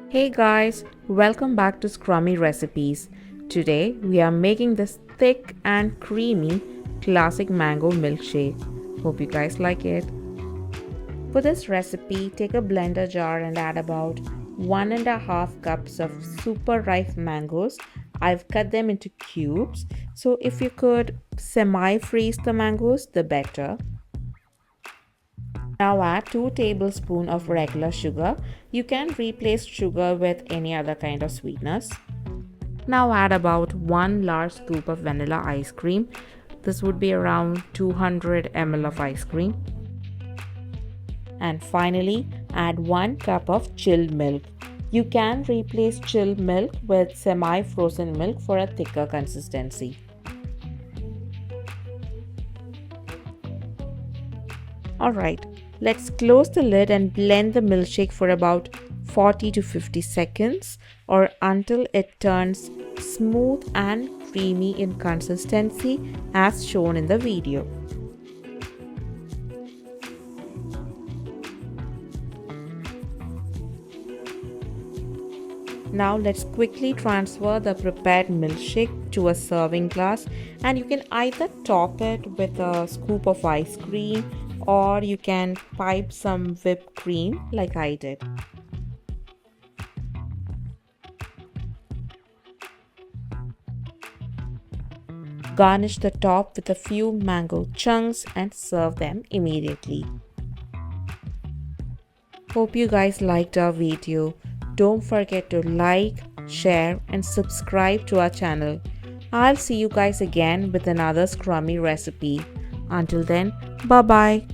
Hey guys, welcome back to Scrummy Recipes. Today we are making this thick and creamy classic mango milkshake. Hope you guys like it. For this recipe, take a blender jar and add about 1.5 cups of super ripe mangoes. I've cut them into cubes, so if you could semi-freeze the mangoes, the better. Now add 2 tablespoons of regular sugar. You can replace sugar with any other kind of sweetness. Now add about 1 large scoop of vanilla ice cream. This would be around 200 ml of ice cream. And finally, add 1 cup of chilled milk. You can replace chilled milk with semi-frozen milk for a thicker consistency. Alright, let's close the lid and blend the milkshake for about 40 to 50 seconds or until it turns smooth and creamy in consistency as shown in the video. Now let's quickly transfer the prepared milkshake to a serving glass, and you can either top it with a scoop of ice cream or you can pipe some whipped cream like I did. Garnish the top with a few mango chunks and serve them immediately. Hope you guys liked our video. Don't forget to like, share and subscribe to our channel. I'll see you guys again with another scrummy recipe. Until then, bye bye.